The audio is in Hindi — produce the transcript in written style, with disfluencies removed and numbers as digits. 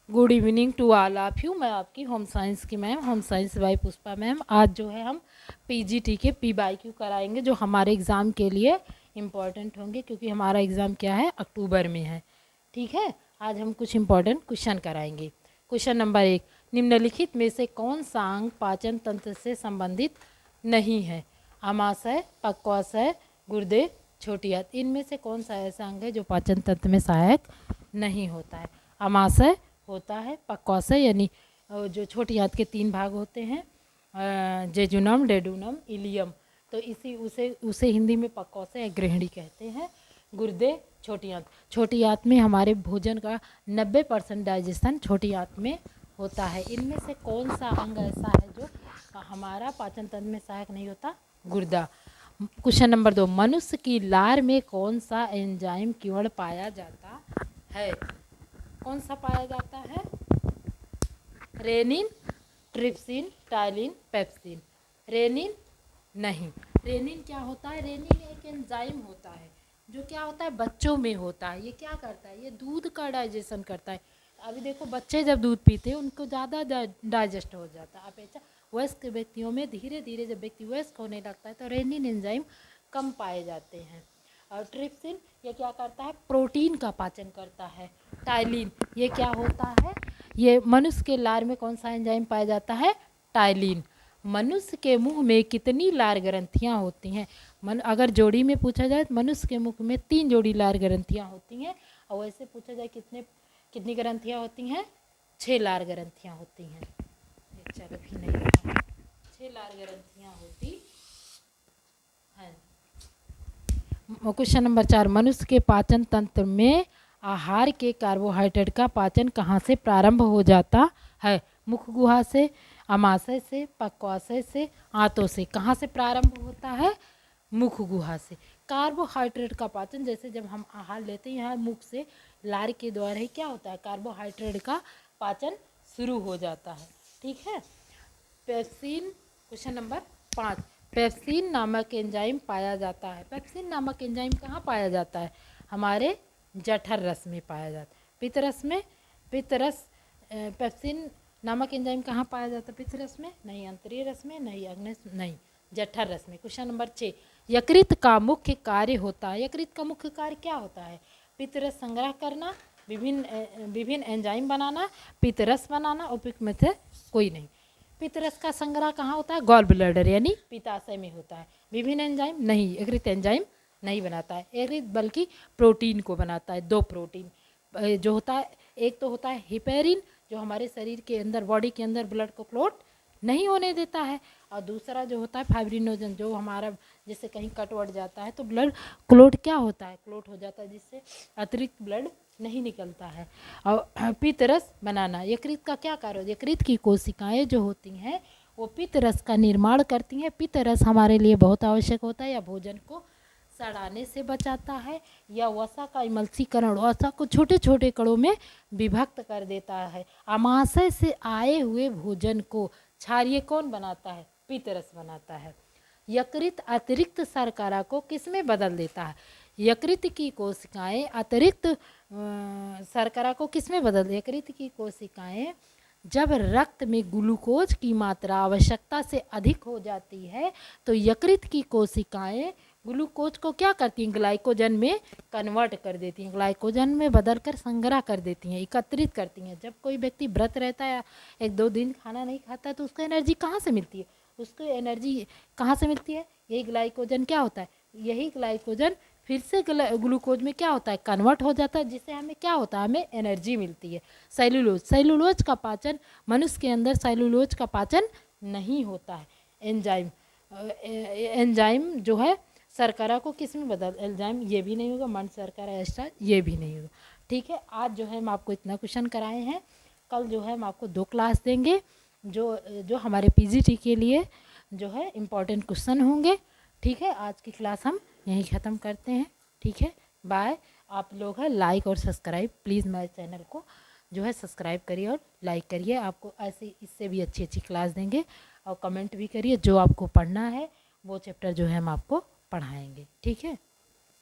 Good evening to all of you. मैं आपकी होम साइंस की ma'am, home science by Pushpa ma'am. आज जो है हम पीजीटी के PYQ कराएंगे जो हमारे एग्ज़ाम के लिए इम्पॉर्टेंट होंगे, क्योंकि हमारा एग्ज़ाम क्या है, अक्टूबर में है। ठीक है, आज हम कुछ इम्पॉर्टेंट क्वेश्चन कराएंगे। क्वेश्चन नंबर 1, निम्नलिखित में से कौन सा अंग पाचन तंत्र से संबंधित नहीं है? आमाशय, पक्वाशय, गुर्दे, छोटी आंत। इनमें से कौन सा ऐसा अंग है जो पाचन तंत्र में सहायक नहीं होता है? आमाशय होता है, पक्वाशय यानी जो छोटी आंत के 3 भाग होते हैं, जेजुनम, डेडुनम, इलियम, तो इसी उसे हिंदी में पक्वाशय या गृहिणी कहते हैं। गुर्दे, छोटी आंत में हमारे भोजन का 90% डाइजेशन छोटी आंत में होता है। इनमें से कौन सा अंग ऐसा है जो हमारा पाचन तंत्र में सहायक नहीं होता? गुर्दा। क्वेश्चन नंबर 2, मनुष्य की लार में कौन सा एंजाइम केवल पाया जाता है? कौन सा पाया जाता है? Rennin, trypsin, ptyalin, pepsin. Rennin नहीं। रेनिन क्या होता है? रेनिन एक एंजाइम होता है जो क्या होता है, बच्चों में होता है। ये क्या करता है? ये दूध का डाइजेशन करता है। अभी देखो, बच्चे जब दूध पीते हैं उनको ज़्यादा डाइजेस्ट हो जाता है। अपेक्षा वयस्क व्यक्तियों में धीरे धीरे जब व्यक्ति वयस्क होने लगता है तो रेनिन एंजाइम कम पाए जाते हैं। और ट्रिप्सिन ये क्या करता है? प्रोटीन का पाचन करता है। टाइलिन ये क्या होता है? ये मनुष्य के लार में कौन सा एंजाइम पाया जाता है? टाइलिन। मनुष्य के मुंह में कितनी लार ग्रंथियां होती हैं? अगर जोड़ी में पूछा जाए तो मनुष्य के मुख में 3 जोड़ी लार ग्रंथियां होती हैं, और वैसे पूछा जाए कितनी ग्रंथियां होती हैं? 6 लार ग्रंथियां होती हैं। चलो भी नहीं रहा, 6 लार ग्रंथियां होती हैं। क्वेश्चन नंबर 4, मनुष्य के पाचन तंत्र में आहार के कार्बोहाइड्रेट का पाचन कहाँ से प्रारंभ हो जाता है? मुख गुहा से, आमाशय से, पक्वाशय से, आंतों से। कहाँ से प्रारंभ होता है? मुख गुहा से। कार्बोहाइड्रेट का पाचन, जैसे जब हम आहार लेते हैं यहाँ मुख से, लार के द्वारा ही क्या होता है, कार्बोहाइड्रेट का पाचन शुरू हो जाता है। ठीक है। पेप्सिन, क्वेश्चन नंबर 5, पेप्सिन नामक एंजाइम पाया जाता है। पेप्सिन नामक एंजाइम कहाँ पाया जाता है? हमारे जठर रस में पाया जाता है। पित्तरस में, पेप्सिन नामक एंजाइम कहाँ पाया जाता है? पित्तरस में नहीं, अंतरीय रस में नहीं, अग्न्य नहीं, जठर रस में। क्वेश्चन नंबर 6, यकृत का मुख्य कार्य होता है। यकृत का मुख्य कार्य क्या होता है? पित्तरस संग्रह करना, विभिन्न एंजाइम बनाना, पित्तरस बनाना, उपयुक्त में से कोई नहीं। पित्तरस का संग्रह कहाँ होता है? गॉल ब्लैडर यानी पित्ताशय में होता है। विभिन्न एंजाइम नहीं, यकृत एंजाइम नहीं बनाता है। यकृत बल्कि प्रोटीन को बनाता है। 2 प्रोटीन जो होता है, एक तो होता है हिपेरिन जो हमारे शरीर के अंदर, बॉडी के अंदर ब्लड को क्लॉट नहीं होने देता है, और दूसरा जो होता है फाइब्रिनोजन, जो हमारा जैसे कहीं कट वट जाता है तो ब्लड क्लॉट क्या होता है, क्लॉट हो जाता है, जिससे अतिरिक्त ब्लड नहीं निकलता है। और पित्तरस बनाना, यकृत का क्या कार्य? यकृत की कोशिकाएं जो होती हैं वो पित्तरस का निर्माण करती हैं। पित्तरस हमारे लिए बहुत आवश्यक होता है, या भोजन को सड़ाने से बचाता है, या वसा का इमल्सीकरण, वसा को छोटे छोटे कणों में विभक्त कर देता है। आमाशय से आए हुए भोजन को क्षारीय कौन बनाता है? पित्तरस बनाता है। यकृत अतिरिक्त शर्करा को किस में बदल देता है? यकृत की कोशिकाएं अतिरिक्त शर्करा को किस में बदल? यकृत की कोशिकाएं जब रक्त में ग्लूकोज की मात्रा आवश्यकता से अधिक हो जाती है तो यकृत की कोशिकाएं ग्लूकोज को क्या करती हैं? ग्लाइकोजन में कन्वर्ट कर देती हैं, ग्लाइकोजन में बदलकर संग्रह कर देती हैं, एकत्रित करती हैं। जब कोई व्यक्ति व्रत रहता है, 1-2 दिन खाना नहीं खाता, तो उसको एनर्जी कहाँ से मिलती है? उसको एनर्जी कहाँ से मिलती है? यही ग्लाइकोजन क्या होता है, यही ग्लाइकोजन फिर से ग्लूकोज में क्या होता है, कन्वर्ट हो जाता है, जिससे हमें क्या होता है, हमें एनर्जी मिलती है। सेलुलोज का पाचन, मनुष्य के अंदर सेलुलोज का पाचन नहीं होता है। एंजाइम जो है शर्करा को किस में बदल, एंजाइम ये भी नहीं होगा, मंड शर्करा एक्स्ट्रा ये भी नहीं होगा। ठीक है, आज जो है हम आपको इतना क्वेश्चन कराए हैं। कल जो है हम आपको 2 क्लास देंगे जो हमारे पीजीटी के लिए जो है इम्पॉर्टेंट क्वेश्चन होंगे। ठीक है, आज की क्लास हम यहीं ख़त्म करते हैं। ठीक है, बाय। आप लोग है लाइक और सब्सक्राइब प्लीज़ मेरे चैनल को जो है सब्सक्राइब करिए और लाइक करिए। आपको ऐसे इससे भी अच्छी अच्छी क्लास देंगे, और कमेंट भी करिए। जो आपको पढ़ना है वो चैप्टर जो है हम आपको पढ़ाएंगे। ठीक है।